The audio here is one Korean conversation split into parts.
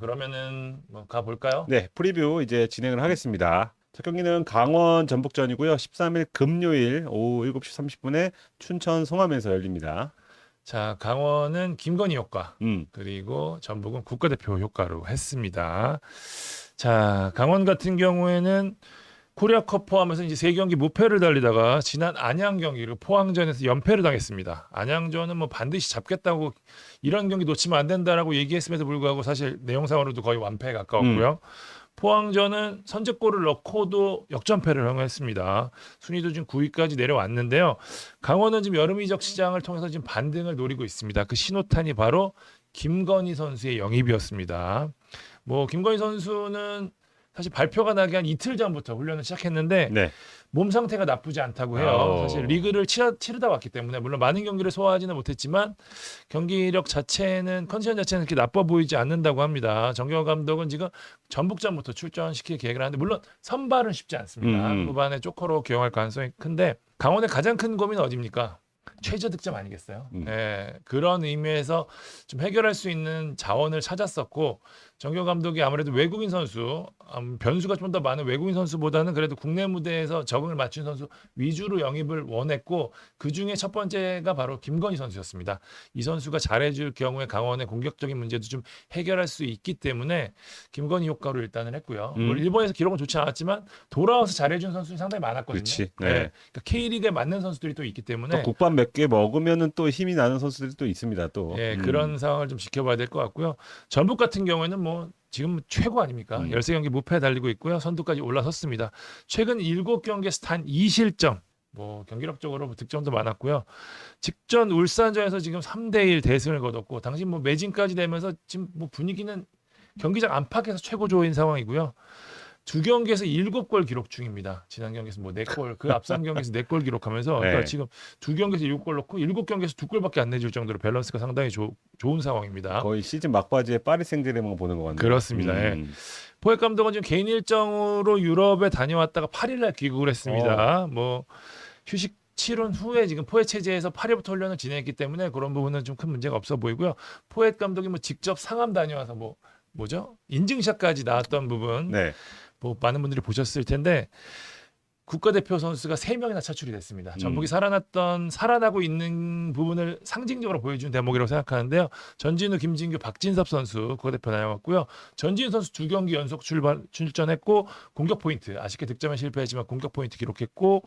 그러면은 뭐 가볼까요? 네, 프리뷰 이제 진행을 하겠습니다. 첫 경기는 강원 전북전이고요. 13일 금요일 오후 7시 30분에 춘천 송암에서 열립니다. 자, 강원은 김건희 효과, 음, 그리고 전북은 국가대표 효과로 했습니다. 자, 강원 같은 경우에는 코리아컵 포함해서 이제 세 경기 무패를 달리다가 지난 안양 경기를 포항전에서 연패를 당했습니다. 안양전은 뭐 반드시 잡겠다고 이런 경기 놓치면 안 된다라고 얘기했음에도 불구하고 사실 내용상으로도 거의 완패에 가까웠고요. 포항전은 선제골을 넣고도 역전패를 허용했습니다. 순위도 지금 9위까지 내려왔는데요. 강원은 지금 여름 이적 시장을 통해서 지금 반등을 노리고 있습니다. 그 신호탄이 바로 김건희 선수의 영입이었습니다. 뭐 김건희 선수는 사실 발표가 나기 한 이틀 전부터 훈련을 시작했는데 네. 몸 상태가 나쁘지 않다고 해요. 아오. 사실 리그를 치르다 왔기 때문에 물론 많은 경기를 소화하지는 못했지만 경기력 자체는 컨디션 자체는 그렇게 나빠 보이지 않는다고 합니다. 정경호 감독은 지금 전북전부터 출전시킬 계획을 하는데 물론 선발은 쉽지 않습니다. 후반에 조커로 기용할 가능성이 큰데 강원의 가장 큰 고민은 어디입니까? 최저 득점 아니겠어요? 예, 그런 의미에서 좀 해결할 수 있는 자원을 찾았었고 정경 감독이 아무래도 외국인 선수 변수가 좀 더 많은 외국인 선수보다는 그래도 국내 무대에서 적응을 맞춘 선수 위주로 영입을 원했고 그 중에 첫 번째가 바로 김건희 선수였습니다. 이 선수가 잘해줄 경우에 강원의 공격적인 문제도 좀 해결할 수 있기 때문에 김건희 효과로 일단은 했고요. 물론 일본에서 기록은 좋지 않았지만 돌아와서 잘해준 선수들이 상당히 많았거든요. 그렇지. 네. 네. 그러니까 K리그에 맞는 선수들이 또 있기 때문에 또 국밥 몇 개 먹으면은 또 힘이 나는 선수들이 또 있습니다. 또. 예, 그런 상황을 좀 지켜봐야 될 것 같고요. 전북 같은 경우에는 뭐 지금 최고 아닙니까? 13경기 무패 달리고 있고요. 선두까지 올라섰습니다. 최근 7경기에서 단 2실점. 뭐 경기력적으로 득점도 많았고요. 직전 울산전에서 지금 3대1 대승을 거뒀고 당시 뭐 매진까지 되면서 지금 뭐 분위기는 경기장 안팎에서 최고조인 상황이고요. 두 경기에서 7골 기록 중입니다. 지난 경기에서 뭐 4골, 그 앞선 경기에서 4골 기록하면서 그러니까 네. 지금 두 경기에서 7골 넣고 7경기에서 2골밖에 안 내줄 정도로 밸런스가 상당히 좋은 상황입니다. 거의 시즌 막바지에 파리 생제르맹 보는 것 같네요. 그렇습니다. 예. 포획 감독은 지금 개인 일정으로 유럽에 다녀왔다가 8일날 귀국을 했습니다. 뭐 휴식 치른 후에 지금 포획 체제에서 8일부터 훈련을 진행했기 때문에 그런 부분은 좀 큰 문제가 없어 보이고요. 포획 감독이 뭐 직접 상암 다녀와서 뭐죠? 인증샷까지 나왔던 부분 네. 뭐 많은 분들이 보셨을 텐데 국가대표 선수가 3명이나 차출이 됐습니다. 전북이 살아나고 있는 부분을 상징적으로 보여준 대목이라고 생각하는데요. 전진우, 김진규, 박진섭 선수 국가대표 나왔고요. 전진우 선수 2경기 연속 출전했고 공격 포인트 아쉽게 득점에 실패했지만 공격 포인트 기록했고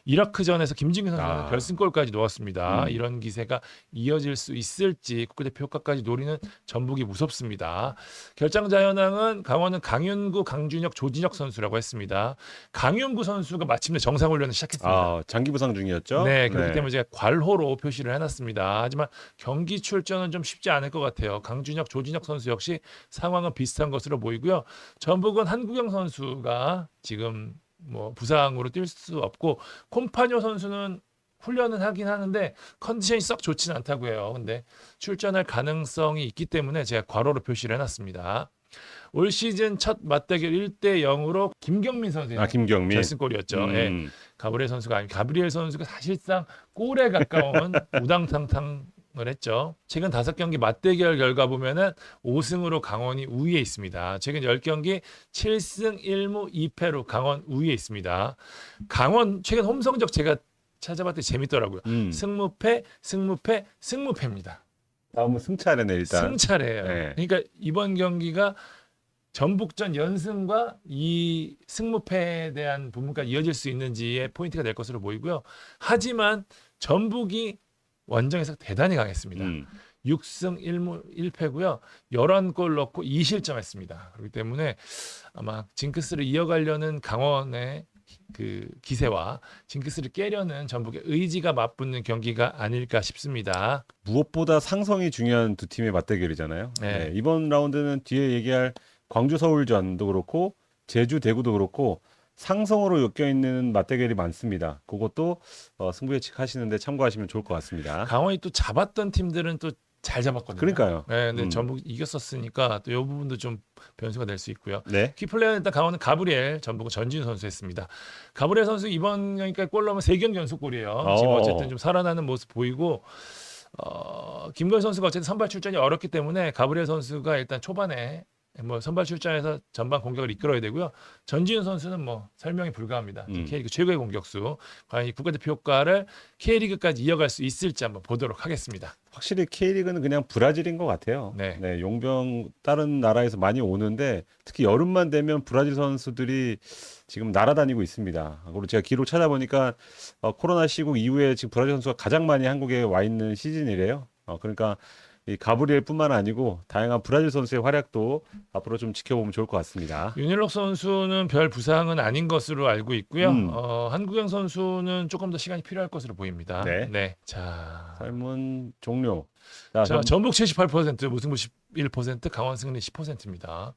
이라크전에서 김진규 선수는 결승골까지 넣었습니다. 이런 기세가 이어질 수 있을지 국가대표 효과까지 노리는 전북이 무섭습니다. 결장자 현황은 강원은 강윤구, 강준혁, 조진혁 선수라고 했습니다. 강윤구 선수가 마침내 정상훈련을 시작했습니다. 아, 장기 부상 중이었죠? 네, 그렇기 때문에 제가 괄호로 표시를 해놨습니다. 하지만 경기 출전은 좀 쉽지 않을 것 같아요. 강준혁, 조진혁 선수 역시 상황은 비슷한 것으로 보이고요. 전북은 한국영 선수가 지금 뭐 부상으로 뛸 수 없고 콤파뇨 선수는 훈련은 하긴 하는데 컨디션이 썩 좋지는 않다고 해요. 근데 출전할 가능성이 있기 때문에 제가 괄호로 표시를 해놨습니다. 올 시즌 첫 맞대결 1대0으로 김경민 선수의 김경민. 결승골이었죠. 예. 가브리엘 선수가 사실상 골에 가까운 우당탕탕을 했죠. 최근 5경기 맞대결 결과 보면은 5승으로 강원이 우위에 있습니다. 최근 10경기 7승 1무 2패로 강원 우위에 있습니다. 강원 최근 홈 성적 제가 찾아봤더니 재밌더라고요. 승무패, 승무패, 승무패입니다. 다음은 승차례네 일단. 승차례예요. 네. 그러니까 이번 경기가 전북전 연승과 이 승무패에 대한 부분까지 이어질 수 있는지의 포인트가 될 것으로 보이고요. 하지만 전북이 원정에서 대단히 강했습니다. 6승 1무 1패고요. 11골 넣고 2실점했습니다. 그렇기 때문에 아마 징크스를 이어가려는 강원의 그 기세와 징크스를 깨려는 전북의 의지가 맞붙는 경기가 아닐까 싶습니다. 무엇보다 상성이 중요한 두 팀의 맞대결이잖아요. 네. 네, 이번 라운드는 뒤에 얘기할 광주 서울전도 그렇고 제주 대구도 그렇고 상성으로 엮여 있는 맞대결이 많습니다. 그것도 승부 예측하시는데 참고하시면 좋을 것 같습니다. 강원이 또 잡았던 팀들은 또 잘 잡았거든요. 그러니까요. 네, 근데 전북 이겼었으니까 또 이 부분도 좀 변수가 될 수 있고요. 네. 키플레이어는 일단 강원은 가브리엘, 전북은 전진우 선수 했습니다. 가브리엘 선수 이번 경기까지 골 넣으면 3경기 연속골이에요. 지금 어쨌든 좀 살아나는 모습 보이고 김건희 선수가 어쨌든 선발 출전이 어렵기 때문에 가브리엘 선수가 일단 초반에 뭐 선발 출장에서 전반 공격을 이끌어야 되고요. 전지훈 선수는 뭐 설명이 불가합니다. K리그 최고의 공격수. 과연 이 국가대표 효과를 K리그까지 이어갈 수 있을지 한번 보도록 하겠습니다. 확실히 K리그는 그냥 브라질인 것 같아요. 네. 용병 다른 나라에서 많이 오는데 특히 여름만 되면 브라질 선수들이 지금 날아다니고 있습니다. 그리고 제가 기록 찾아보니까 코로나 시국 이후에 지금 브라질 선수가 가장 많이 한국에 와 있는 시즌이래요. 그러니까 이 가브리엘뿐만 아니고 다양한 브라질 선수의 활약도 앞으로 좀 지켜보면 좋을 것 같습니다. 윤일록 선수는 별 부상은 아닌 것으로 알고 있고요. 한국영 선수는 조금 더 시간이 필요할 것으로 보입니다. 네. 자, 설문 종료. 자, 전북 78%, 무승부 11%, 강원 승리 10%입니다.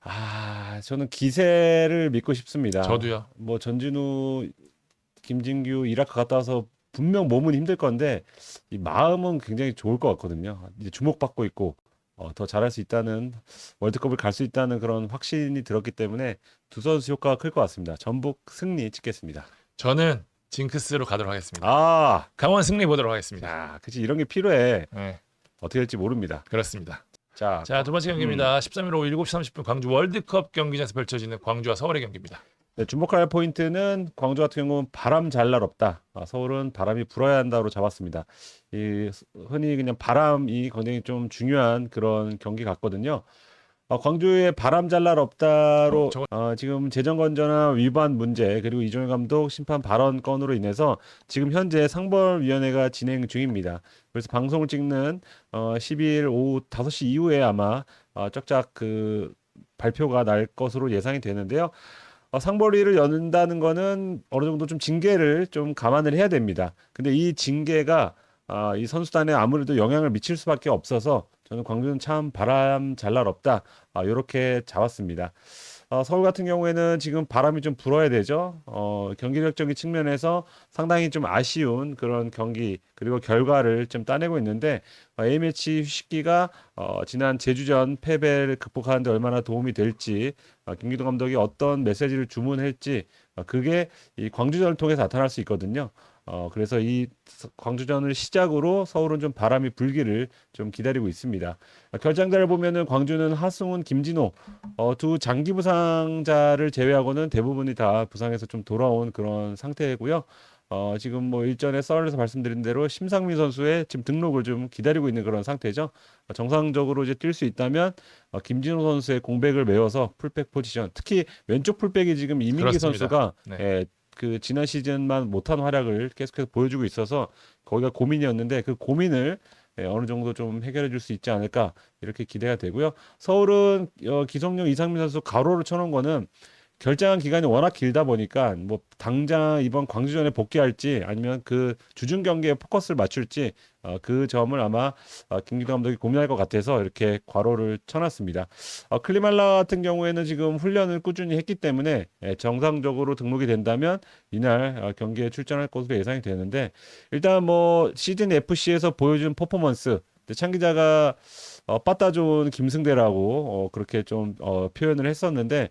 저는 기세를 믿고 싶습니다. 저도요. 뭐 전진우, 김진규 이라크 갔다 와서 분명 몸은 힘들 건데 이 마음은 굉장히 좋을 것 같거든요. 이제 주목받고 있고 더 잘할 수 있다는 월드컵을 갈 수 있다는 그런 확신이 들었기 때문에 두 선수 효과가 클 것 같습니다. 전북 승리 찍겠습니다. 저는 징크스로 가도록 하겠습니다. 강원 승리 보도록 하겠습니다. 그치 이런 게 필요해. 네, 어떻게 될지 모릅니다. 그렇습니다. 자, 두 번째 경기입니다. 13일 오후 7시 30분 광주 월드컵 경기장에서 펼쳐지는 광주와 서울의 경기입니다. 네, 주목할 포인트는 광주 같은 경우는 바람 잘 날 없다. 서울은 바람이 불어야 한다로 잡았습니다. 흔히 그냥 바람이 굉장히 좀 중요한 그런 경기 같거든요. 광주의 바람 잘 날 없다로 지금 재정건전화 위반 문제 그리고 이종현 감독 심판 발언 건으로 인해서 지금 현재 상벌위원회가 진행 중입니다. 그래서 방송을 찍는 12일 오후 5시 이후에 아마 쩍짝 그 발표가 날 것으로 예상이 되는데요. 상벌위를 연다는 거는 어느 정도 좀 징계를 좀 감안을 해야 됩니다. 근데 이 징계가 이 선수단에 아무래도 영향을 미칠 수밖에 없어서 저는 광주는 참 바람 잘 날 없다. 이렇게 잡았습니다. 서울 같은 경우에는 지금 바람이 좀 불어야 되죠. 경기력적인 측면에서 상당히 좀 아쉬운 그런 경기 그리고 결과를 좀 따내고 있는데 A매치 휴식기가 지난 제주전 패배를 극복하는 데 얼마나 도움이 될지 김기동 감독이 어떤 메시지를 주문할지 그게 이 광주전을 통해서 나타날 수 있거든요. 그래서 이 광주전을 시작으로 서울은 좀 바람이 불기를 좀 기다리고 있습니다. 결장자를 보면은 광주는 하승훈, 김진호 두 장기 부상자를 제외하고는 대부분이 다 부상에서 좀 돌아온 그런 상태고요. 지금 뭐 일전에 썰에서 말씀드린 대로 심상민 선수의 지금 등록을 좀 기다리고 있는 그런 상태죠. 정상적으로 이제 뛸 수 있다면 김진호 선수의 공백을 메워서 풀백 포지션, 특히 왼쪽 풀백이 지금 이민기 그렇습니다. 선수가 네. 그 지난 시즌만 못한 활약을 계속해서 보여주고 있어서 거기가 고민이었는데 그 고민을 어느 정도 좀 해결해 줄 수 있지 않을까 이렇게 기대가 되고요. 서울은 기성용, 이상민 선수 가로를 쳐놓은 거는 결장한 기간이 워낙 길다 보니까 뭐 당장 이번 광주전에 복귀할지 아니면 그 주중 경기에 포커스를 맞출지 그 점을 아마 김기동 감독이 고민할 것 같아서 이렇게 괄호를 쳐놨습니다. 클리말라 같은 경우에는 지금 훈련을 꾸준히 했기 때문에 정상적으로 등록이 된다면 이날 경기에 출전할 것으로 예상이 되는데 일단 뭐 시즌 FC에서 보여준 퍼포먼스 창 기자가 빠따 좋은 김승대라고 그렇게 좀 표현을 했었는데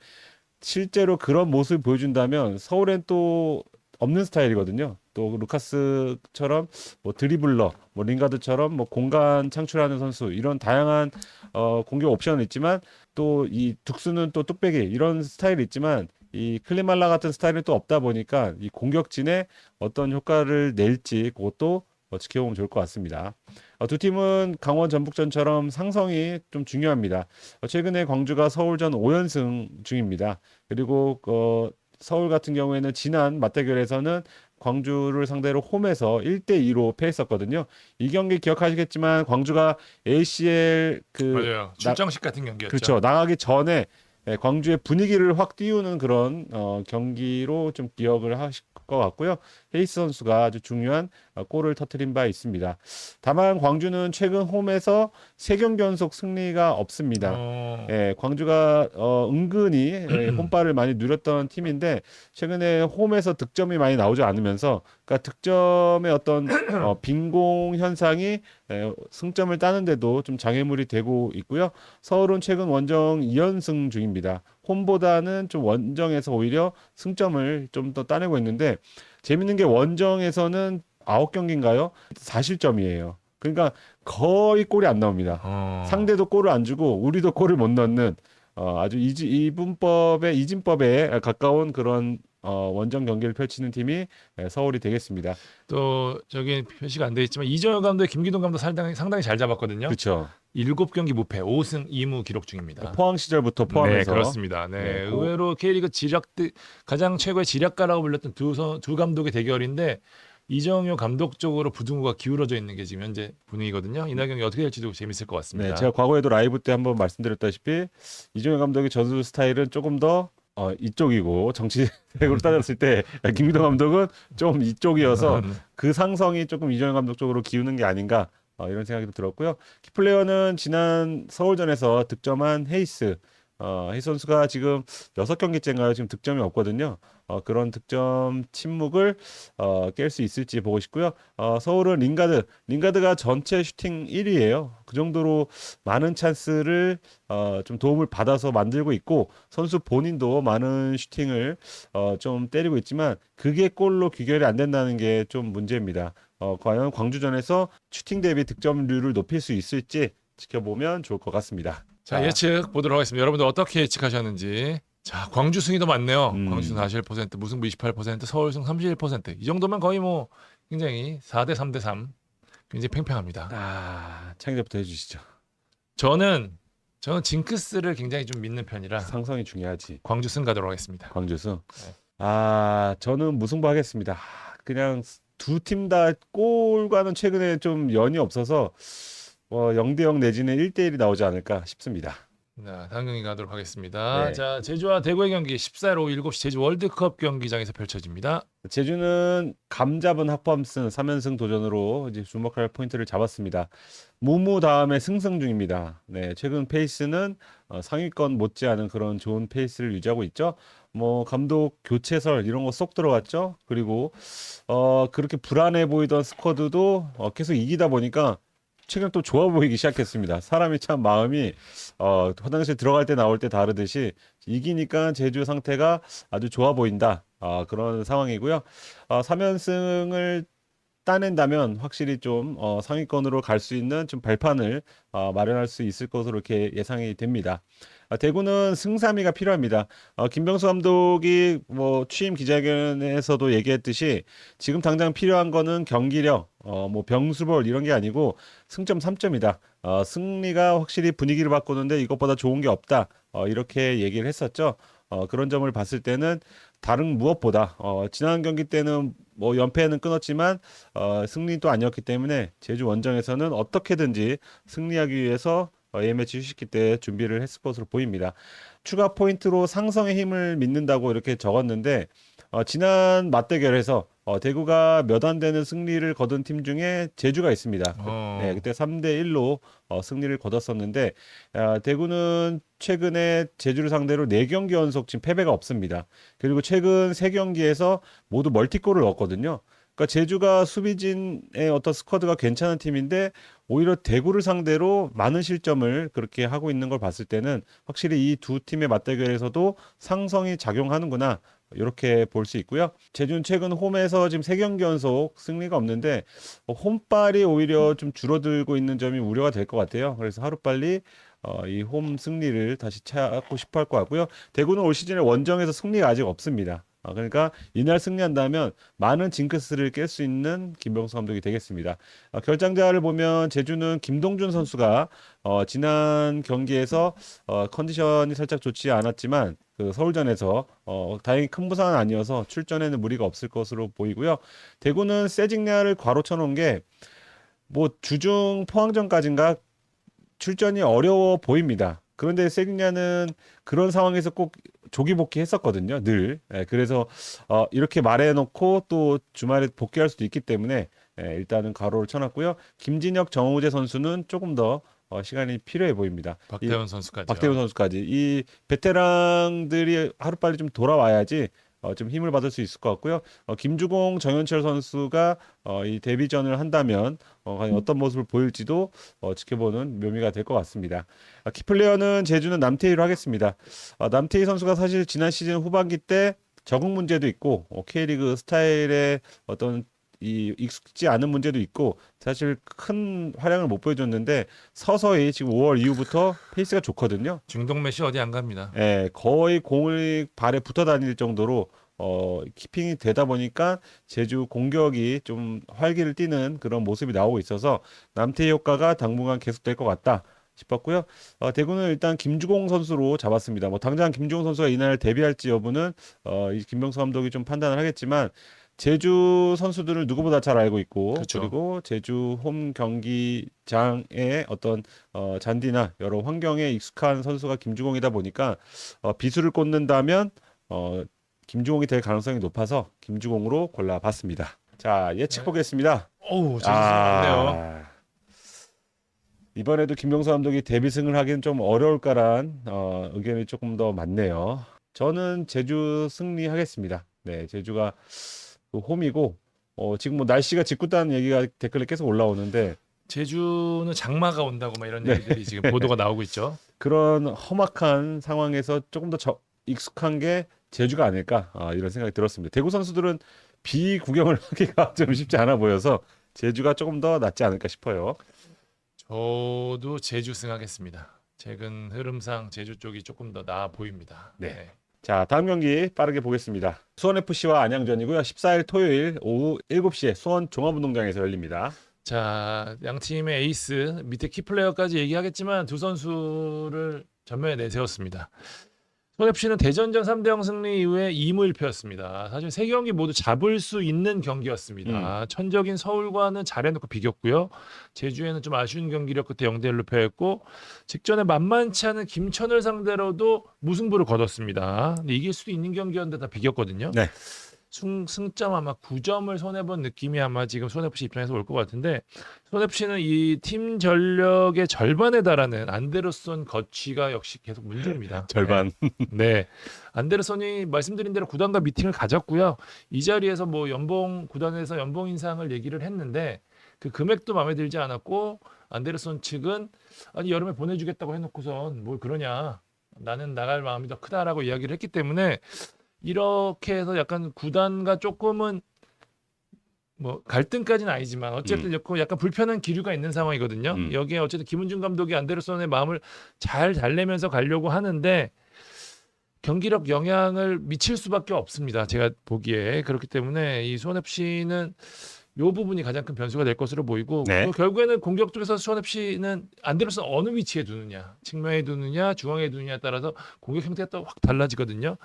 실제로 그런 모습을 보여준다면 서울엔 또 없는 스타일이거든요. 또 루카스처럼 뭐 드리블러, 뭐 링가드처럼 뭐 공간 창출하는 선수 이런 다양한 공격 옵션은 있지만 또 이 둑스는 또 뚝배기 이런 스타일이 있지만 이 클리말라 같은 스타일은 또 없다 보니까 이 공격진에 어떤 효과를 낼지 그것도 지켜보면 좋을 것 같습니다. 두 팀은 강원 전북전처럼 상성이 좀 중요합니다. 최근에 광주가 서울전 5연승 중입니다. 그리고 서울 같은 경우에는 지난 맞대결에서는 광주를 상대로 홈에서 1대2로 패했었거든요. 이 경기 기억하시겠지만 광주가 ACL 맞아요. 출정식 같은 경기였죠. 그렇죠. 나가기 전에 광주의 분위기를 확 띄우는 그런 경기로 좀 기억을 하실 것 같고요. 헤이스 선수가 아주 중요한 골을 터뜨린 바 있습니다. 다만 광주는 최근 홈에서 3경기 연속 승리가 없습니다. 광주가 은근히 홈발을 많이 누렸던 팀인데 최근에 홈에서 득점이 많이 나오지 않으면서 그러니까 득점의 어떤 빈공 현상이 승점을 따는데도 좀 장애물이 되고 있고요. 서울은 최근 원정 2연승 중입니다. 홈보다는 좀 원정에서 오히려 승점을 좀 더 따내고 있는데 재밌는 게 원정에서는 9경기인가요? 4실점이에요. 그러니까 거의 골이 안 나옵니다. 상대도 골을 안 주고 우리도 골을 못 넣는 아주 이진법에 가까운 그런 원정 경기를 펼치는 팀이 서울이 되겠습니다. 또 저기 표시가 안 돼 있지만 이정효 감독, 김기동 감독 상당히 잘 잡았거든요. 그렇죠. 7경기 무패, 5승 2무 기록 중입니다. 포항 시절부터 네, 포함해서 그렇습니다. 네, 네, 의외로 K리그 가장 최고의 지략가라고 불렸던 두 감독의 대결인데 이정효 감독 쪽으로 부등호가 기울어져 있는 게 지금 현재 분위기거든요. 이날 경기 어떻게 될지도 재밌을 것 같습니다. 네, 제가 과거에도 라이브 때 한번 말씀드렸다시피 이종현 감독의 전술 스타일은 조금 더 이쪽이고 정치적으로 따졌을 때 김기동 감독은 좀 이쪽이어서 그 상성이 조금 이종현 감독 쪽으로 기우는 게 아닌가 이런 생각이 들었고요. 키플레이어는 지난 서울전에서 득점한 헤이스 선수가 지금 6경기째인가요? 지금 득점이 없거든요. 그런 득점 침묵을 깰 수 있을지 보고 싶고요. 서울은 링가드가 전체 슈팅 1위예요. 그 정도로 많은 찬스를 좀 도움을 받아서 만들고 있고 선수 본인도 많은 슈팅을 좀 때리고 있지만 그게 골로 귀결이 안 된다는 게 좀 문제입니다. 과연 광주전에서 슈팅 대비 득점률을 높일 수 있을지 지켜보면 좋을 것 같습니다. 자, 예측 보도록 하겠습니다. 여러분들 어떻게 예측하셨는지. 자, 광주 승이도 많네요. 광주 41%, 무승부 28%, 서울승 31%. 이 정도면 거의 뭐 굉장히 4대 3대 3. 굉장히 팽팽합니다. 창의자부터 해주시죠. 저는 징크스를 굉장히 좀 믿는 편이라 상성이 중요하지. 광주 승 가도록 하겠습니다. 광주수. 네. 저는 무승부 하겠습니다. 그냥 두 팀 다 골과는 최근에 좀 연이 없어서 0대0 내지는 1대1이 나오지 않을까 싶습니다. 자, 다음 경기 가도록 하겠습니다. 네. 자, 제주와 대구의 경기 14일 오후 7시 제주 월드컵 경기장에서 펼쳐집니다. 제주는 감 잡은 하퍼함슨 3연승 도전으로 이제 주목할 포인트를 잡았습니다. 무무 다음에 승승 중입니다. 네, 최근 페이스는 상위권 못지않은 그런 좋은 페이스를 유지하고 있죠. 뭐 감독 교체설 이런 거 쏙 들어갔죠. 그리고 그렇게 불안해 보이던 스쿼드도 계속 이기다 보니까 최근 또 좋아 보이기 시작했습니다. 사람이 참 마음이 화장실 들어갈 때 나올 때 다르듯이 이기니까 제주 상태가 아주 좋아 보인다. 그런 상황이고요. 3연승을 따낸다면 확실히 좀 상위권으로 갈 수 있는 좀 발판을 마련할 수 있을 것으로 이렇게 예상이 됩니다. 대구는 승3위가 필요합니다. 김병수 감독이 뭐 취임 기자회견에서도 얘기했듯이 지금 당장 필요한 거는 경기력, 뭐 병수볼 이런 게 아니고 승점 3점이다. 승리가 확실히 분위기를 바꾸는데 이것보다 좋은 게 없다. 이렇게 얘기를 했었죠. 그런 점을 봤을 때는 다른 무엇보다 지난 경기 때는 뭐 연패는 끊었지만 승리도 아니었기 때문에 제주 원정에서는 어떻게든지 승리하기 위해서 A매치 휴식기 때 준비를 했을 것으로 보입니다. 추가 포인트로 상성의 힘을 믿는다고 이렇게 적었는데 지난 맞대결에서 대구가 몇 안 되는 승리를 거둔 팀 중에 제주가 있습니다. 네, 그때 3대1로 승리를 거뒀었는데 대구는 최근에 제주를 상대로 4경기 연속 지금 패배가 없습니다. 그리고 최근 3경기에서 모두 멀티골을 넣었거든요. 그러니까 제주가 수비진의 어떤 스쿼드가 괜찮은 팀인데 오히려 대구를 상대로 많은 실점을 그렇게 하고 있는 걸 봤을 때는 확실히 이 두 팀의 맞대결에서도 상성이 작용하는구나 이렇게 볼 수 있고요. 제주는 최근 홈에서 지금 3경기 연속 승리가 없는데 홈빨이 오히려 좀 줄어들고 있는 점이 우려가 될 것 같아요. 그래서 하루빨리 이 홈 승리를 다시 찾고 싶어 할 것 같고요. 대구는 올 시즌에 원정에서 승리가 아직 없습니다. 그러니까 이날 승리한다면 많은 징크스를 깰 수 있는 김병수 감독이 되겠습니다. 결장자를 보면 제주는 김동준 선수가 지난 경기에서 컨디션이 살짝 좋지 않았지만 그 서울전에서 다행히 큰 부상은 아니어서 출전에는 무리가 없을 것으로 보이고요. 대구는 세징야를 과로쳐 놓은 게 뭐 주중 포항전까지인가 출전이 어려워 보입니다. 그런데 세징야는 그런 상황에서 꼭 조기 복귀했었거든요. 늘. 그래서 이렇게 말해놓고 또 주말에 복귀할 수도 있기 때문에 일단은 가로를 쳐놨고요. 김진혁, 정우재 선수는 조금 더 시간이 필요해 보입니다. 박태원 선수까지. 박태원 선수까지. 이 베테랑들이 하루빨리 좀 돌아와야지 좀 힘을 받을 수 있을 것 같고요. 김주공, 정현철 선수가 이 데뷔전을 한다면 과연 어떤 모습을 보일지도 지켜보는 묘미가 될 것 같습니다. 키플레이어는 제주는 남태희로 하겠습니다. 남태희 선수가 사실 지난 시즌 후반기 때 적응 문제도 있고 K리그 스타일의 어떤 이 익숙지 않은 문제도 있고 사실 큰 활약을 못 보여줬는데 서서히 지금 5월 이후부터 페이스가 좋거든요. 중동 메시 어디 안 갑니다. 예, 거의 공을 발에 붙어 다닐 정도로 키핑이 되다 보니까 제주 공격이 좀 활기를 띠는 그런 모습이 나오고 있어서 남태희 효과가 당분간 계속될 것 같다 싶었고요. 대구는 일단 김주공 선수로 잡았습니다. 뭐 당장 김주공 선수가 이날 데뷔할지 여부는 이 김병수 감독이 좀 판단을 하겠지만 제주 선수들을 누구보다 잘 알고 있고 그렇죠. 그리고 제주 홈 경기장의 어떤 잔디나 여러 환경에 익숙한 선수가 김주공이다 보니까 비수를 꽂는다면 김주공이 될 가능성이 높아서 김주공으로 골라봤습니다. 자, 예측 네. 보겠습니다. 어우, 제주승 많네요. 이번에도 김병수 감독이 데뷔승을 하기는 좀 어려울까란 의견이 조금 더 많네요. 저는 제주 승리하겠습니다. 네, 제주가 그 홈이고 지금 뭐 날씨가 짓궂다는 얘기가 댓글에 계속 올라오는데 제주는 장마가 온다고 막 이런 네. 얘기들이 지금 보도가 나오고 있죠. 그런 험악한 상황에서 조금 더 익숙한 게 제주가 아닐까 이런 생각이 들었습니다. 대구 선수들은 비 구경을 하기가 좀 쉽지 않아 보여서 제주가 조금 더 낫지 않을까 싶어요. 저도 제주승 하겠습니다. 최근 흐름상 제주 쪽이 조금 더 나아 보입니다. 네. 자, 다음 경기 빠르게 보겠습니다. 수원FC와 안양전이고요. 14일 토요일 오후 7시에 수원 종합운동장에서 열립니다. 자, 양 팀의 에이스 밑에 키플레이어까지 얘기하겠지만 두 선수를 전면에 내세웠습니다. 손FC는 대전전 3대0 승리 이후에 2무 1패였습니다. 사실 세 경기 모두 잡을 수 있는 경기였습니다. 천적인 서울과는 잘해놓고 비겼고요. 제주에는 좀 아쉬운 경기력 끝에 0대1로 패했고 직전에 만만치 않은 김천을 상대로도 무승부를 거뒀습니다. 근데 이길 수도 있는 경기였는데 다 비겼거든요. 네. 승점 아마 9점을 손해본 느낌이 아마 지금 손FC 입장에서 올 것 같은데 손FC는 이 팀 전력의 절반에 달하는 안데르손 거취가 역시 계속 문제입니다. 절반. 네. 안데르손이 말씀드린 대로 구단과 미팅을 가졌고요. 이 자리에서 뭐 구단에서 연봉 인상을 얘기를 했는데 그 금액도 마음에 들지 않았고 안데르손 측은 아니 여름에 보내주겠다고 해놓고선 뭘 그러냐. 나는 나갈 마음이 더 크다라고 이야기를 했기 때문에 이렇게 해서 약간 구단과 조금은 뭐 갈등까지는 아니지만 어쨌든 약간 불편한 기류가 있는 상황이거든요. 여기에 어쨌든 김은중 감독이 안데르손의 마음을 잘 달래면서 가려고 하는데 경기력 영향을 미칠 수밖에 없습니다. 제가 보기에 그렇기 때문에 이 수원FC는 요 부분이 가장 큰 변수가 될 것으로 보이고 네. 결국에는 공격 쪽에서 수원FC는 안데르손 어느 위치에 두느냐, 측면에 두느냐, 중앙에 두느냐에 따라서 공격 형태가 또 확 달라지거든요.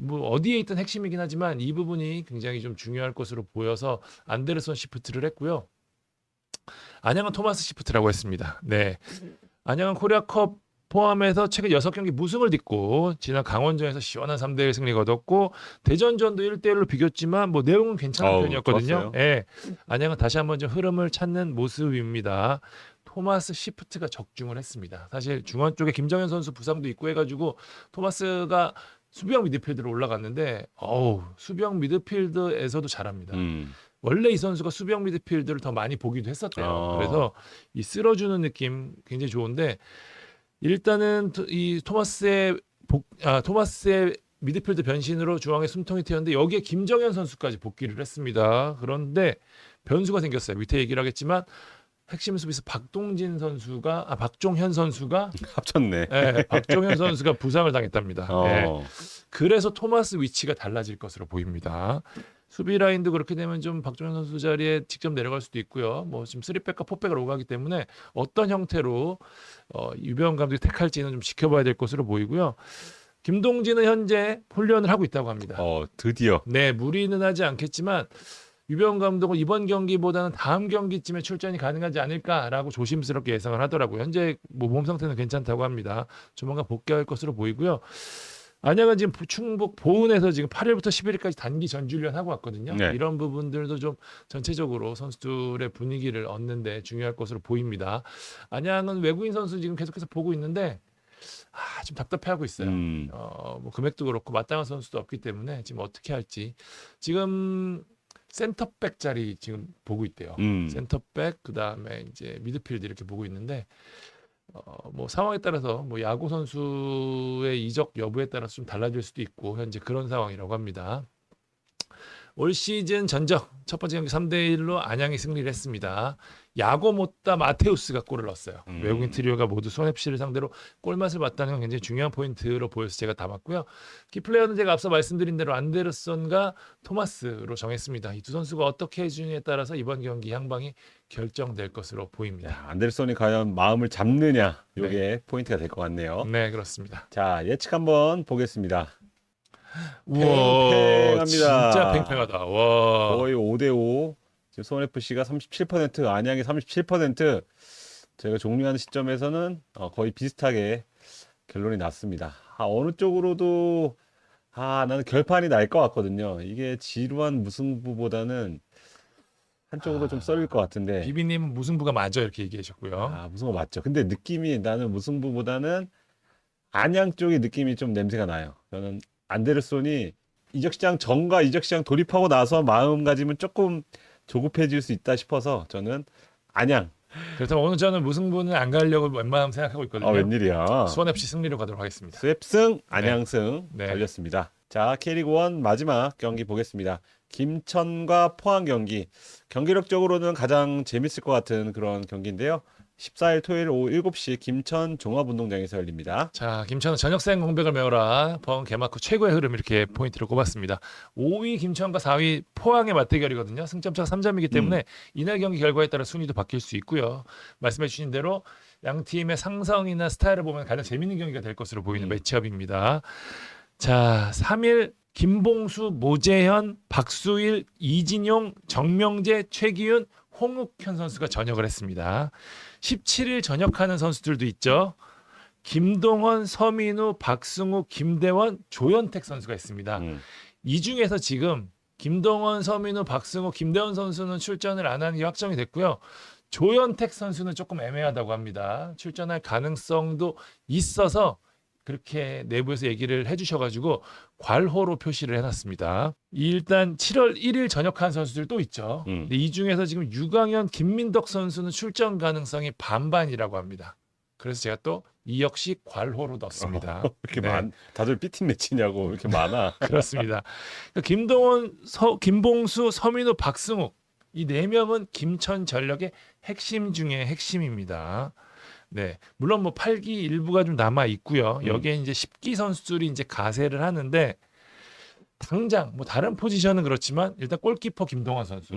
뭐 어디에 있든 핵심이긴 하지만 이 부분이 굉장히 좀 중요할 것으로 보여서 안데르손 시프트를 했고요. 안양은 토마스 시프트라고 했습니다. 네, 안양은 코리아컵 포함해서 최근 6경기 무승을 딛고 지난 강원전에서 시원한 3대1 승리 거뒀고 대전전도 1대1로 비겼지만 뭐 내용은 괜찮은 편이었거든요. 좋았어요. 예. 안양은 다시 한번 좀 흐름을 찾는 모습입니다. 토마스 시프트가 적중을 했습니다. 사실 중원 쪽에 김정현 선수 부상도 있고 해가지고 토마스가 수비형 미드필드로 올라갔는데 수비형 미드필드에서도 잘합니다. 원래 이 선수가 수비형 미드필드를 더 많이 보기도 했었대요. 그래서 이 쓸어주는 느낌 굉장히 좋은데 일단은 이 토마스의 미드필드 변신으로 중앙에 숨통이 트였는데 여기에 김정현 선수까지 복귀를 했습니다. 그런데 변수가 생겼어요. 밑에 얘기를 하겠지만 핵심 수비수 박종현 선수가 합쳤네. 네, 박종현 선수가 부상을 당했답니다. 네. 그래서 토마스 위치가 달라질 것으로 보입니다. 수비 라인도 그렇게 되면 좀 박종현 선수 자리에 직접 내려갈 수도 있고요. 뭐 지금 3백과 4백을 오가기 때문에 어떤 형태로 유병훈 감독이 택할지는 좀 지켜봐야 될 것으로 보이고요. 김동진은 현재 훈련을 하고 있다고 합니다. 드디어. 네, 무리는 하지 않겠지만 유병훈 감독은 이번 경기보다는 다음 경기쯤에 출전이 가능하지 않을까라고 조심스럽게 예상을 하더라고요. 현재 뭐 몸 상태는 괜찮다고 합니다. 조만간 복귀할 것으로 보이고요. 안양은 지금 충북 보은에서 지금 8일부터 11일까지 단기 전지훈련 하고 왔거든요. 네. 이런 부분들도 좀 전체적으로 선수들의 분위기를 얻는데 중요할 것으로 보입니다. 안양은 외국인 선수 지금 계속해서 보고 있는데 좀 답답해하고 있어요. 뭐 금액도 그렇고 마땅한 선수도 없기 때문에 지금 어떻게 할지 지금 센터백 자리 지금 보고 있대요. 센터백 그다음에 이제 미드필드 이렇게 보고 있는데 뭐 상황에 따라서 뭐 야구 선수의 이적 여부에 따라서 좀 달라질 수도 있고 현재 그런 상황이라고 합니다. 올 시즌 전적 첫 번째 경기 3대1로 안양이 승리를 했습니다. 야고 못다 마테우스가 골을 넣었어요. 외국인 트리오가 모두 손헵시를 상대로 골맛을 봤다는 건 굉장히 중요한 포인트로 보여서 제가 담았고요. 키플레이어는 제가 앞서 말씀드린 대로 안데르손과 토마스로 정했습니다. 이 두 선수가 어떻게 해주느냐에 따라서 이번 경기 향방이 결정될 것으로 보입니다. 야, 안데르손이 과연 마음을 잡느냐 이게 포인트가 될 것 같네요. 네, 그렇습니다. 자, 예측 한번 보겠습니다. 우와, 팽팽합니다. 진짜 팽팽하다. 와, 거의 5대5. 지금 수원 FC가 37%, 안양이 37%. 저희가 종료하는 시점에서는 거의 비슷하게 결론이 났습니다. 어느 쪽으로도 나는 결판이 날 것 같거든요. 이게 지루한 무승부보다는 한쪽으로 좀 쏠릴 것 같은데. 비비님 무승부가 맞아 이렇게 얘기하셨고요. 무승부 맞죠. 근데 느낌이 나는 무승부보다는 안양 쪽의 느낌이 좀 냄새가 나요. 저는 안데르손이 이적시장 전과 이적시장 돌입하고 나서 마음가짐은 조금 조급해질 수 있다 싶어서 저는 안양. 그렇다면 오늘 저는 무승부는 안 가려고 웬만하면 생각하고 있거든요. 웬일이야. 수원 FC 승리로 가도록 하겠습니다. 스왑승, 안양승 네. 달렸습니다. 자, K리그1 마지막 경기 보겠습니다. 김천과 포항 경기. 경기력적으로는 가장 재밌을 것 같은 그런 경기인데요. 14일 토요일 오후 7시 김천 종합운동장에서 열립니다. 자, 김천은 저녁생 공백을 메워라. 포항 개막 후 최고의 흐름 이렇게 포인트를 꼽았습니다. 5위 김천과 4위 포항의 맞대결이거든요. 승점차가 3점이기 때문에 이날 경기 결과에 따라 순위도 바뀔 수 있고요. 말씀해 주신 대로 양 팀의 상성이나 스타일을 보면 가장 재밌는 경기가 될 것으로 보이는 매치업입니다. 자, 3일 김봉수, 모재현, 박수일, 이진용, 정명재, 최기훈, 홍욱현 선수가 전역을 했습니다. 17일 전역하는 선수들도 있죠. 김동원, 서민우, 박승우, 김대원, 조현택 선수가 있습니다. 이 중에서 지금 김동원, 서민우, 박승우, 김대원 선수는 출전을 안 하는 게 확정이 됐고요. 조현택 선수는 조금 애매하다고 합니다. 출전할 가능성도 있어서 그렇게 내부에서 얘기를 해주셔가지고 괄호로 표시를 해놨습니다. 일단 7월 1일 전역한 선수들 또 있죠. 근데 이 중에서 지금 유강현, 김민덕 선수는 출전 가능성이 반반이라고 합니다. 그래서 제가 또 이 역시 괄호로 넣습니다. 이렇게 다들 B팀 매치냐고 이렇게 많아. 그렇습니다. 그러니까 김동원, 김봉수, 서민우, 박승욱 이 네 명은 김천전력의 핵심 중에 핵심입니다. 네, 물론 뭐 8기 일부가 좀 남아 있고요. 여기에 이제 10기 선수들이 이제 가세를 하는데 당장 뭐 다른 포지션은 그렇지만 일단 골키퍼 김동원 선수,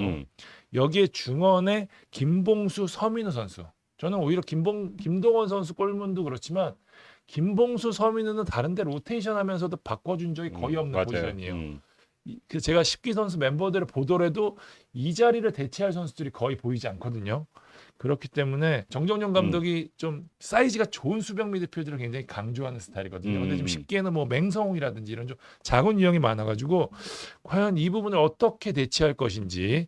여기에 중원에 김봉수, 서민우 선수. 저는 오히려 김동원 선수 골문도 그렇지만 김봉수, 서민우는 다른데 로테이션하면서도 바꿔준 적이 거의 없는 포지션이에요. 그 제가 10기 선수 멤버들을 보더라도 이 자리를 대체할 선수들이 거의 보이지 않거든요. 그렇기 때문에 정정용 감독이 좀 사이즈가 좋은 수비형 미드필드를 굉장히 강조하는 스타일이거든요. 근데 지금 10기에는 뭐 맹성웅이라든지 이런 좀 작은 유형이 많아가지고 과연 이 부분을 어떻게 대체할 것인지.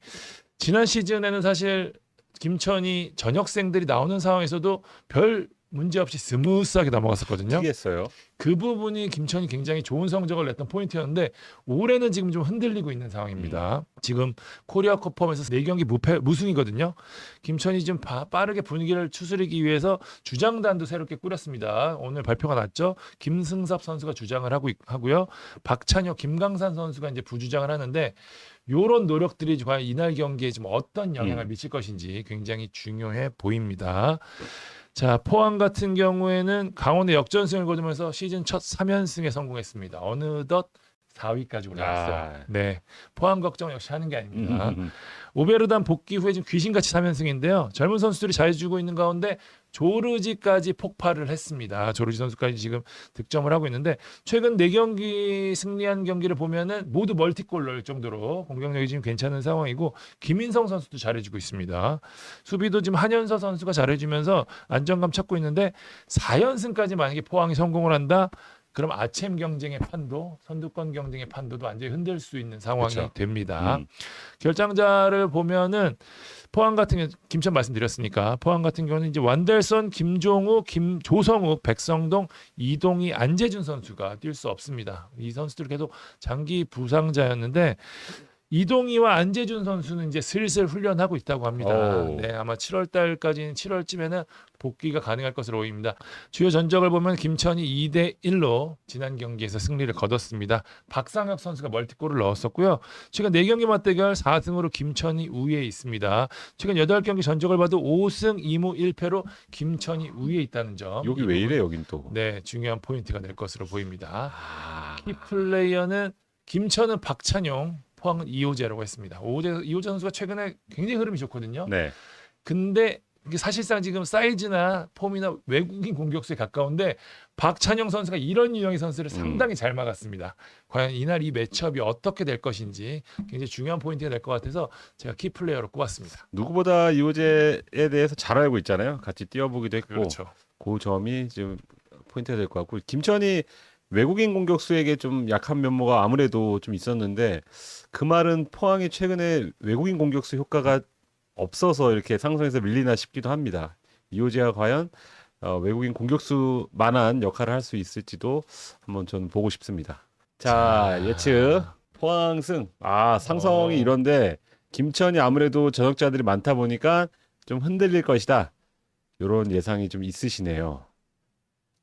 지난 시즌에는 사실 김천이 전역생들이 나오는 상황에서도 별 문제 없이 스무스하게 넘어갔었거든요. 특이했어요. 그 부분이 김천이 굉장히 좋은 성적을 냈던 포인트였는데 올해는 지금 좀 흔들리고 있는 상황입니다. 지금 코리아컵 포함해서 4경기 무승이거든요. 김천이 좀 빠르게 분위기를 추스르기 위해서 주장단도 새롭게 꾸렸습니다. 오늘 발표가 났죠. 김승섭 선수가 주장을 하고요. 박찬혁, 김강산 선수가 이제 부주장을 하는데 이런 노력들이 과연 이날 경기에 좀 어떤 영향을 미칠 것인지 굉장히 중요해 보입니다. 자, 포항 같은 경우에는 강원의 역전승을 거두면서 시즌 첫 3연승에 성공했습니다. 어느덧 4위까지 올라갔어요. 네, 포항 걱정 역시 하는 게 아닙니다. 오베르단 복귀 후에 지금 귀신같이 3연승인데요. 젊은 선수들이 잘해주고 있는 가운데 조르지까지 폭발을 했습니다. 조르지 선수까지 지금 득점을 하고 있는데 최근 4경기 승리한 경기를 보면은 모두 멀티골 넣을 정도로 공격력이 지금 괜찮은 상황이고 김인성 선수도 잘해주고 있습니다. 수비도 지금 한현서 선수가 잘해주면서 안정감 찾고 있는데 4연승까지 만약에 포항이 성공을 한다. 그럼 아챔 경쟁의 판도, 선두권 경쟁의 판도도 완전히 흔들 수 있는 상황이 됩니다. 결장자를 보면은 포항 같은 경우 김천 말씀드렸으니까 포항 같은 경우는 이제 완델선, 김종우, 조성욱, 백성동, 이동희, 안재준 선수가 뛸 수 없습니다. 이 선수들 계속 장기 부상자였는데 이동희와 안재준 선수는 이제 슬슬 훈련하고 있다고 합니다. 오. 네, 아마 7월 달까지는 7월쯤에는 복귀가 가능할 것으로 보입니다. 주요 전적을 보면 김천이 2대 1로 지난 경기에서 승리를 거뒀습니다. 박상혁 선수가 멀티골을 넣었었고요. 최근 4경기 맞대결 4승으로 김천이 우위에 있습니다. 최근 8경기 전적을 봐도 5승 2무 1패로 김천이 우위에 있다는 점. 여기 이 왜 부분, 이래 여긴 또. 네, 중요한 포인트가 될 것으로 보입니다. 아, 키 플레이어는 김천은 박찬용, 포항은 이호재라고 했습니다. 이호재 선수가 최근에 굉장히 흐름이 좋거든요. 네. 근데 이게 사실상 지금 사이즈나 폼이나 외국인 공격수에 가까운데 박찬영 선수가 이런 유형의 선수를 상당히 잘 막았습니다. 과연 이날 이 매치업이 어떻게 될 것인지 굉장히 중요한 포인트가 될 것 같아서 제가 키 플레이어로 꼽았습니다. 누구보다 이호재에 대해서 잘 알고 있잖아요. 같이 뛰어보기도 했고 그렇죠. 그 점이 지금 포인트가 될 것 같고 김천이 외국인 공격수에게 좀 약한 면모가 아무래도 좀 있었는데 그 말은 포항이 최근에 외국인 공격수 효과가 없어서 이렇게 상승해서 밀리나 싶기도 합니다. 이호재가 과연 외국인 공격수만한 역할을 할 수 있을지도 한번 저는 보고 싶습니다. 자, 예측 포항승. 아, 상성이 이런데 김천이 아무래도 전역자들이 많다 보니까 좀 흔들릴 것이다. 이런 예상이 좀 있으시네요.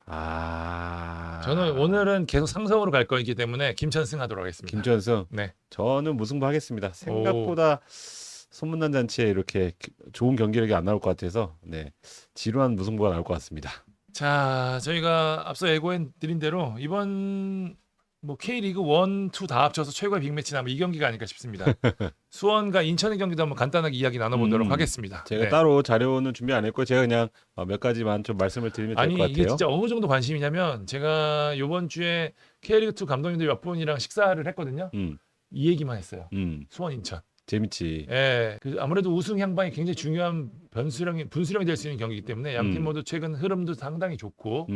아, 저는 오늘은 계속 상성으로 갈 거이기 때문에 김천승 하도록 하겠습니다. 김천승. 네. 저는 무승부 하겠습니다. 생각보다 소문난 잔치에 이렇게 좋은 경기력이 안 나올 것 같아서 네, 지루한 무승부가 나올 것 같습니다. 자, 저희가 앞서 예고해 드린 대로 이번 뭐 K리그 1, 2 다 합쳐서 최고의 빅매치는 아마 이 경기가 아닐까 싶습니다. 수원과 인천의 경기도 한번 간단하게 이야기 나눠보도록 하겠습니다. 제가 네. 따로 자료는 준비 안 했고 제가 그냥 몇 가지만 좀 말씀을 드리면 될 아니 것 이게 같아요. 진짜 어느 정도 관심이냐면 제가 이번 주에 K리그2 감독님들 몇 분이랑 식사를 했거든요. 음, 이 얘기만 했어요. 음, 수원 인천. 재밌지. 예, 그 아무래도 우승 향방이 굉장히 중요한 분수령이 될 수 있는 경기이기 때문에 양 팀 모두 최근 흐름도 상당히 좋고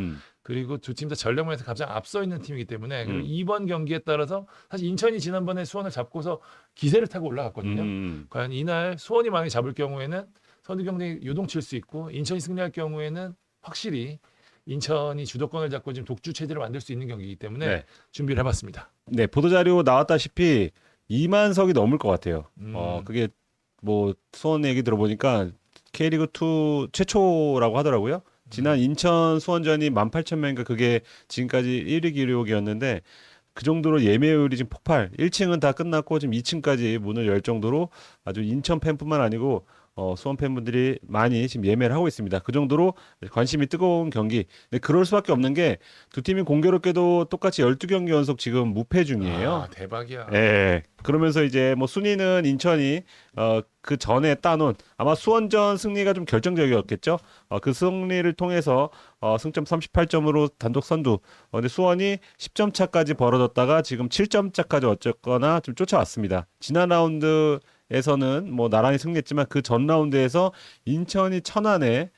그리고 두 팀 다 전력면에서 가장 앞서 있는 팀이기 때문에 그리고 이번 경기에 따라서 사실 인천이 지난번에 수원을 잡고서 기세를 타고 올라갔거든요. 과연 이날 수원이 만약에 잡을 경우에는 선두 경쟁이 요동칠 수 있고 인천이 승리할 경우에는 확실히 인천이 주도권을 잡고 지금 독주 체제를 만들 수 있는 경기이기 때문에 네. 준비를 해봤습니다. 네, 보도자료 나왔다시피 2만 석이 넘을 것 같아요. 그게 뭐 수원 얘기 들어보니까 K리그 2 최초라고 하더라고요. 지난 인천 수원전이 18,000명인가 그게 지금까지 1위 기록이었는데 그 정도로 예매율이 지금 폭발. 1층은 다 끝났고 지금 2층까지 문을 열 정도로 아주 인천 팬뿐만 아니고 수원 팬분들이 많이 지금 예매를 하고 있습니다. 그 정도로 관심이 뜨거운 경기. 근데 그럴 수밖에 없는 게 두 팀이 공교롭게도 똑같이 12경기 연속 지금 무패 중이에요. 아, 대박이야. 예. 그러면서 이제 뭐 순위는 인천이 그 전에 따놓은 아마 수원전 승리가 좀 결정적이었겠죠. 그 승리를 통해서 승점 38점으로 단독 선두. 근데 수원이 10점 차까지 벌어졌다가 지금 7점 차까지 어쨌거나 좀 쫓아왔습니다. 지난 라운드에서는 뭐 나란히 승리했지만 그 전 라운드에서 인천이 천안에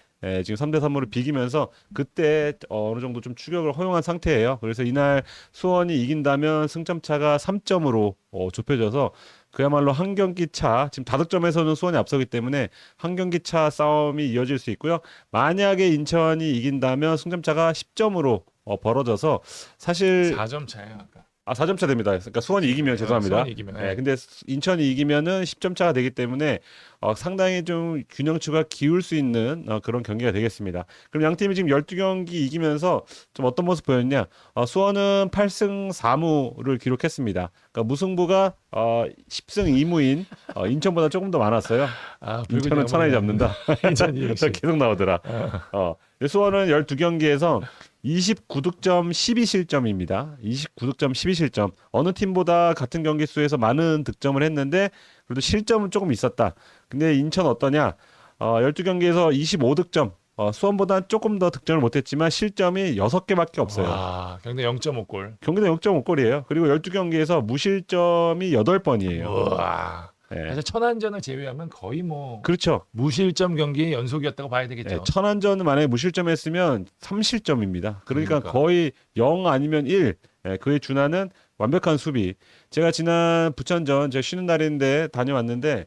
지금 3대 3으로 비기면서 그때 어느 정도 좀 추격을 허용한 상태예요. 그래서 이날 수원이 이긴다면 승점 차가 3점으로 좁혀져서 그야말로 한 경기 차, 지금 다득점에서는 수원이 앞서기 때문에 한 경기 차 싸움이 이어질 수 있고요. 만약에 인천이 이긴다면 승점 차가 10점으로 벌어져서 사실 4점 차예요, 아까. 4점 차 됩니다. 그러니까 수원이 이기면 죄송합니다. 수원이 이기면. 네, 근데 인천이 이기면은 10점 차가 되기 때문에 상당히 좀 균형추가 기울 수 있는 그런 경기가 되겠습니다. 그럼 양 팀이 지금 12경기 이기면서 좀 어떤 모습 보였냐? 수원은 8승 4무를 기록했습니다. 그러니까 무승부가 10승 2무인 인천보다 조금 더 많았어요. 아, 인천은 천안이 잡는다. 인천이 역시. 계속 나오더라. 수원은 12경기에서 29득점 12실점입니다. 29득점 12실점. 어느 팀보다 같은 경기 수에서 많은 득점을 했는데 그래도 실점은 조금 있었다. 근데 인천 어떠냐? 12경기에서 25득점. 수원보다 조금 더 득점을 못했지만 실점이 6개밖에 없어요. 와, 경대 0.5골. 경기도 0.5골이에요. 그리고 12경기에서 무실점이 8번이에요. 와. 네. 사실 천안전을 제외하면 거의 뭐 그렇죠. 무실점 경기의 연속이었다고 봐야 되겠죠. 네, 천안전은 만약에 무실점했으면 3실점입니다. 그러니까 그러니까. 거의 0 아니면 1. 그에 준하는 완벽한 수비. 제가 지난 부천전 제가 쉬는 날인데 다녀왔는데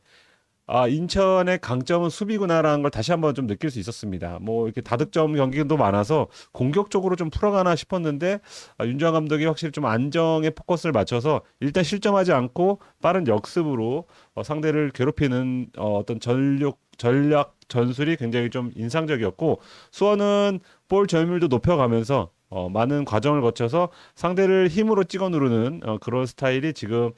인천의 강점은 수비구나라는 걸 다시 한번 좀 느낄 수 있었습니다. 뭐 이렇게 다득점 경기도 많아서 공격적으로 좀 풀어가나 싶었는데 윤주환 감독이 확실히 좀 안정에 포커스를 맞춰서 일단 실점하지 않고 빠른 역습으로 상대를 괴롭히는 어떤 전략 전술이 굉장히 좀 인상적이었고 수원은 볼 점유율도 높여가면서 많은 과정을 거쳐서 상대를 힘으로 찍어 누르는 그런 스타일이 지금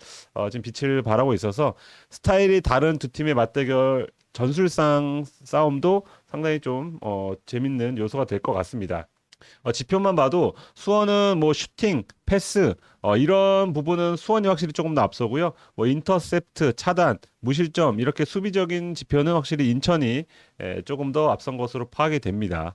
빛을 발하고 있어서 스타일이 다른 두 팀의 맞대결 전술상 싸움도 상당히 좀 재밌는 요소가 될 것 같습니다. 지표만 봐도 수원은 뭐 슈팅, 패스 이런 부분은 수원이 확실히 조금 더 앞서고요. 뭐 인터셉트, 차단, 무실점 이렇게 수비적인 지표는 확실히 인천이 조금 더 앞선 것으로 파악이 됩니다.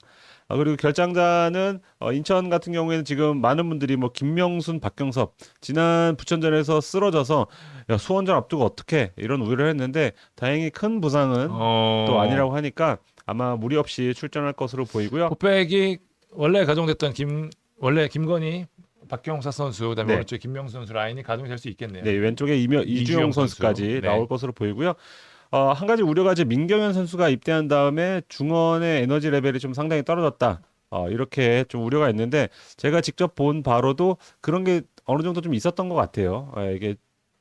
그리고 결장자는 인천 같은 경우에는 지금 많은 분들이 뭐 김명순, 박경섭 지난 부천전에서 쓰러져서 야, 수원전 앞두고 어떻게 이런 우려를 했는데 다행히 큰 부상은 또 아니라고 하니까 아마 무리 없이 출전할 것으로 보이고요. 포백이 원래 가동됐던 원래 김건희, 박경사 선수, 그다음에 네. 오른쪽에 김명수 선수 라인이 가동이 될 수 있겠네요. 네, 왼쪽에 이주영 선수까지 선수. 네. 나올 것으로 보이고요. 한 가지 우려가 이제 민경현 선수가 입대한 다음에 중원의 에너지 레벨이 좀 상당히 떨어졌다. 이렇게 좀 우려가 있는데 제가 직접 본 바로도 그런 게 어느 정도 좀 있었던 것 같아요. 이게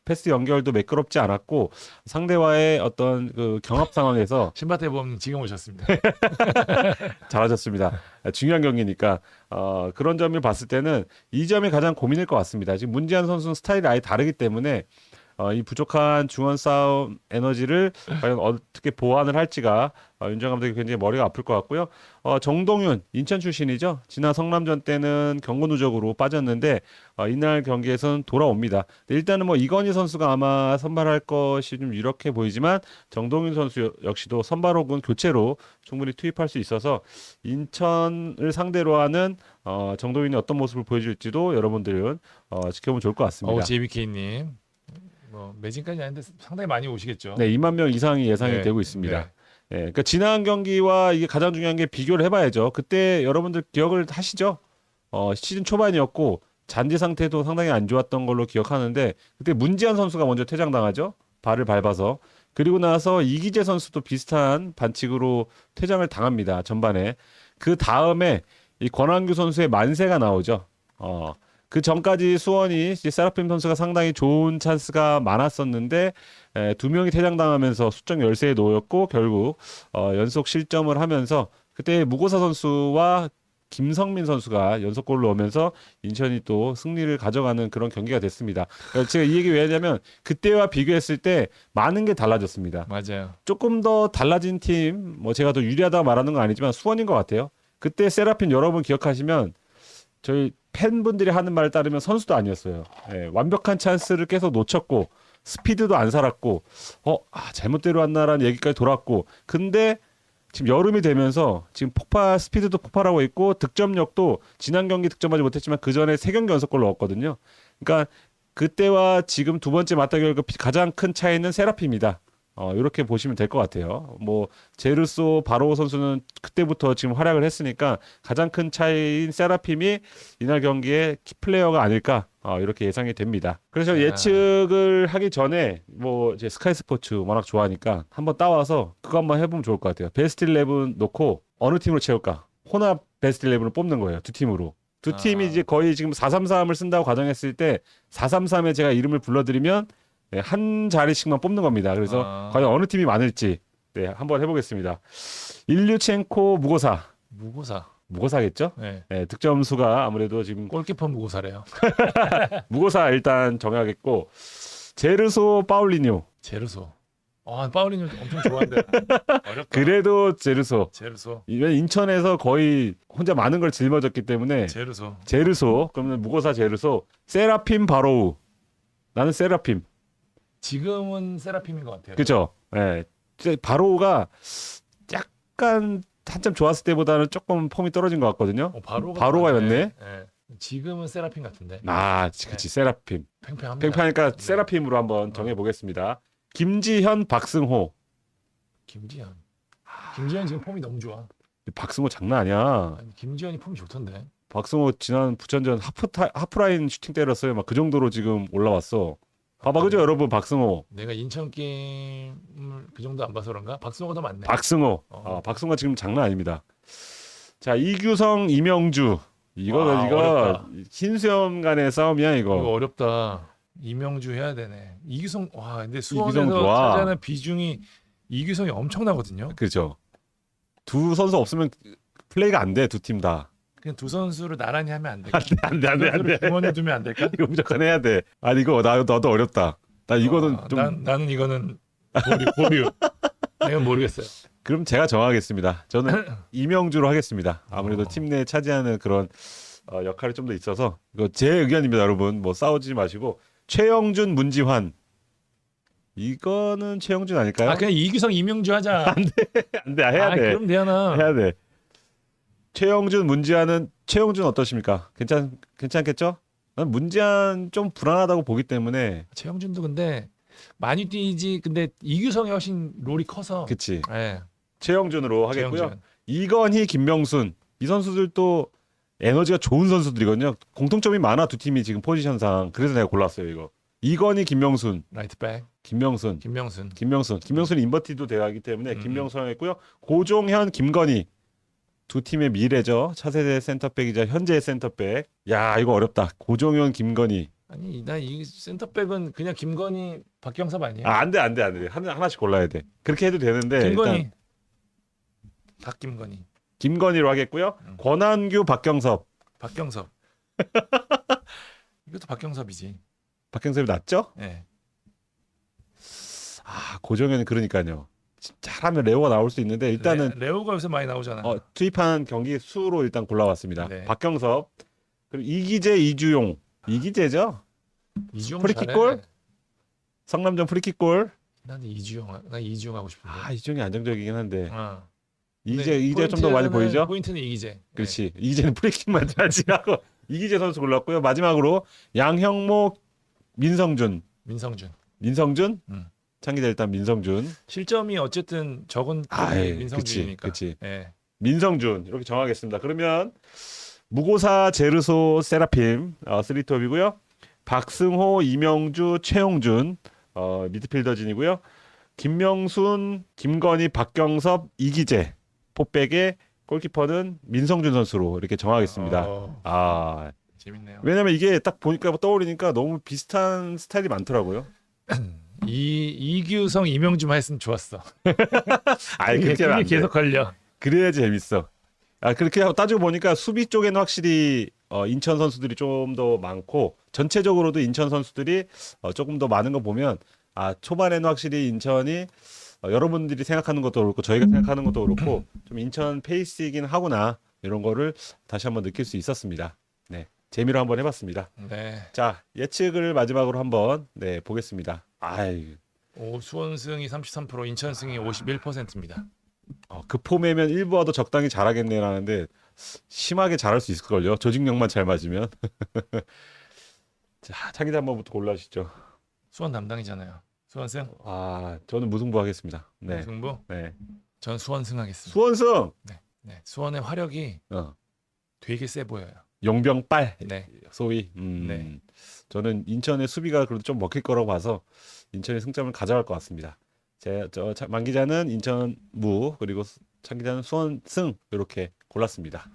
패스 연결도 매끄럽지 않았고 상대와의 어떤 그 경합 상황에서 신바태범 지금 오셨습니다. 잘하셨습니다. 중요한 경기니까 그런 점을 봤을 때는 이 점이 가장 고민일 것 같습니다. 지금 문지한 선수는 스타일이 아예 다르기 때문에 이 부족한 중원 싸움 에너지를 과연 어떻게 보완을 할지가 윤정 감독이 굉장히 머리가 아플 것 같고요. 정동윤 인천 출신이죠. 지난 성남전 때는 경고 누적으로 빠졌는데 이날 경기에서는 돌아옵니다. 일단은 뭐 이건희 선수가 아마 선발할 것이 좀 유력해 보이지만 정동윤 선수 역시도 선발 혹은 교체로 충분히 투입할 수 있어서 인천을 상대로 하는 정동윤이 어떤 모습을 보여줄지도 여러분들은 지켜보면 좋을 것 같습니다. JBK님. 뭐 매진까지 아닌데 상당히 많이 오시겠죠. 네, 2만 명 이상이 예상이 네, 되고 있습니다. 네. 그러니까 지난 경기와 이게 가장 중요한 게 비교를 해봐야죠. 그때 여러분들 기억을 하시죠? 시즌 초반이었고 잔디 상태도 상당히 안 좋았던 걸로 기억하는데 그때 문지한 선수가 먼저 퇴장당하죠. 발을 밟아서. 그리고 나서 이기재 선수도 비슷한 반칙으로 퇴장을 당합니다. 전반에. 그 다음에 이 권한규 선수의 만세가 나오죠. 그 전까지 수원이 이제 세라핌 선수가 상당히 좋은 찬스가 많았었는데 두 명이 퇴장당하면서 수적 열세에 놓였고 결국 연속 실점을 하면서 그때 무고사 선수와 김성민 선수가 연속골을 넣으면서 인천이 또 승리를 가져가는 그런 경기가 됐습니다. 그러니까 제가 이 얘기 왜 하냐면 그때와 비교했을 때 많은 게 달라졌습니다. 맞아요. 조금 더 달라진 팀, 뭐 제가 더 유리하다고 말하는 건 아니지만 수원인 것 같아요. 그때 세라핌 여러분 기억하시면 저희 팬분들이 하는 말을 따르면 선수도 아니었어요. 완벽한 찬스를 계속 놓쳤고 스피드도 안 살았고 잘못대로 왔나라는 얘기까지 돌았고 근데 지금 여름이 되면서 지금 스피드도 폭발하고 있고 득점력도 지난 경기 득점하지 못했지만 그 전에 3경기 연속골 넣었거든요. 그러니까 그때와 지금 두 번째 맞대결 가장 큰 차이는 세라핌입니다. 이렇게 보시면 될 것 같아요. 뭐 제르소 바로 선수는 그때부터 지금 활약을 했으니까 가장 큰 차이인 세라핌이 이날 경기의 키플레이어가 아닐까 이렇게 예상이 됩니다. 그래서 예측을 하기 전에 뭐 이제 스카이 스포츠 워낙 좋아하니까 한번 따와서 그거 한번 해보면 좋을 것 같아요. 베스트 11 놓고 어느 팀으로 채울까? 혼합 베스트 11을 뽑는 거예요. 두 팀으로. 두 팀이 이제 거의 지금 4-3-3을 쓴다고 가정했을 때 4-3-3에 제가 이름을 불러드리면 한 자리씩만 뽑는 겁니다. 그래서 과연 어느 팀이 많을지 한번 해보겠습니다. 일류첸코 무고사겠죠? 네. 득점 수가 아무래도 지금 골키퍼 무고사래요. 무고사 일단 정하겠고 제르소 파울리뉴. 제르소. 파울리뉴 엄청 좋아한데 어렵다. 그래도 제르소. 인천에서 거의 혼자 많은 걸 짊어졌기 때문에 제르소. 그러면 무고사 제르소. 세라핌 바로우. 나는 세라핌. 지금은 세라핌인 것 같아요. 그렇죠. 바로우가 약간 한참 좋았을 때보다는 조금 폼이 떨어진 것 같거든요. 바로가였네. 지금은 세라핌 같은데. 그렇지. 세라핌. 팽팽합니다. 팽팽하니까 세라핌으로 한번 정해보겠습니다. 김지현, 박승호. 김지현 지금 폼이 너무 좋아. 박승호 장난 아니야. 김지현이 폼이 좋던데. 박승호 지난 부천전 하프라인 슈팅 때렸어요. 막 그 정도로 지금 올라왔어. 봐봐 그죠 여러분 박승호. 내가 인천 게임을 그 정도 안 봐서 그런가? 박승호가 더 많네. 박승호. 박승호가 지금 장난 아닙니다. 자 이규성 이명주 이거 어렵다. 흰수염 간의 싸움이야 이거 이거. 어렵다. 이명주 해야 되네. 이규성 와 근데 이규성 수원에서 좋아. 차지하는 비중이 이규성이 엄청나거든요. 그렇죠. 두 선수 없으면 플레이가 안 돼 두 팀 다. 그냥 두 선수를 나란히 하면 안 될까? 안돼. 공원에 두면 안 될까? 이거 무조건 해야 돼. 아니 이거 나도 어렵다. 나 이거는 좀 나는 이거는 보류. 내가 모르겠어요. 그럼 제가 정하겠습니다. 저는 이명주로 하겠습니다. 아무래도 팀 내에 차지하는 그런 역할이 좀 더 있어서 이거 제 의견입니다, 여러분. 뭐 싸우지 마시고 최영준, 문지환 이거는 최영준 아닐까요? 아 그냥 이규성 이명주 하자. 안 돼, 해야 돼. 그럼 되나? 해야 돼. 최영준, 문지환은 최영준 어떠십니까? 괜찮겠죠? 난 문지환 좀 불안하다고 보기 때문에 최영준도 근데 많이 뛰지. 근데 이규성이 훨씬 롤이 커서. 그치. 예. 최영준으로 하겠고요. 최영준. 이건희, 김명순 이 선수들도 에너지가 좋은 선수들이거든요. 공통점이 많아 두 팀이 지금 포지션상. 그래서 내가 골랐어요 이거. 이건희, 김명순, 라이트백 김명순. 김명순은 인버티도 대하기 때문에 김명순 하겠고요. 고종현, 김건희 두 팀의 미래죠. 차세대 센터백이자 현재의 센터백. 야 이거 어렵다. 고종현, 김건희. 아니 나 이 센터백은 그냥 김건희 박경섭 아니에요? 안 돼. 하나씩 골라야 돼. 그렇게 해도 되는데 김건희 일단 박김건희 김건희로 하겠고요. 권한규, 박경섭. 박경섭 이것도 박경섭이지. 박경섭이 낫죠? 예. 고종현은 그러니까요. 잘하면 레오가 나올 수 있는데 일단은 레오가 요새 많이 나오잖아. 투입한 경기 수로 일단 골라왔습니다. 네. 박경섭 그리고 이기재, 이주용. 이기재죠? 이주용 프리킥골? 잘해. 성남전 프리킥골. 나는 이주용 하고 싶은데. 이주용이 안정적이긴 한데 어. 이기재 좀 더 많이 보이죠? 포인트는 이기재. 그렇지. 이기재는 프리킥만 잘지 하고 이기재 선수 골랐고요. 마지막으로 양형목, 민성준. 민성준? 음. 창기자 일단 민성준. 실점이 어쨌든 적은 민성준이니까. 그치. 예. 민성준 이렇게 정하겠습니다. 그러면 무고사, 제르소, 세라핌 3톱이고요. 박승호, 이명주, 최용준 미드필더진이고요. 김명순, 김건희, 박경섭, 이기재 포백의 골키퍼는 민성준 선수로 이렇게 정하겠습니다. 재밌네요. 왜냐면 이게 딱 보니까 떠오르니까 너무 비슷한 스타일이 많더라고요. 이규성 이명주만 했으면 좋았어. 그렇게 하면 안 돼. 계속 걸려. 그래야지 재밌어. 그렇게 따지고 보니까 수비 쪽에는 확실히 인천 선수들이 좀 더 많고 전체적으로도 인천 선수들이 조금 더 많은 거 보면 초반에는 확실히 인천이 여러분들이 생각하는 것도 그렇고 저희가 생각하는 것도 그렇고 좀 인천 페이스이긴 하구나 이런 거를 다시 한번 느낄 수 있었습니다. 네, 재미로 한번 해봤습니다. 네. 자 예측을 마지막으로 한번 보겠습니다. 수원 승이 33%, 인천 승이 51%입니다. 그 폼이면 일부와도 적당히 잘하겠네라는데 심하게 잘할 수 있을걸요. 조직력만 잘 맞으면. 자, 차기자 한번부터 골라주시죠. 수원 담당이잖아요. 수원 승. 저는 무승부 하겠습니다. 네. 승부. 네. 전 수원 승 하겠습니다. 수원승. 네. 수원의 화력이 되게 세 보여요. 용병빨. 네. 소위. 네. 저는 인천의 수비가 그래도 좀 먹힐 거라고 봐서 인천의 승점을 가져갈 것 같습니다. 만 기자는 인천 무 그리고 창 기자는 수원 승 이렇게 골랐습니다.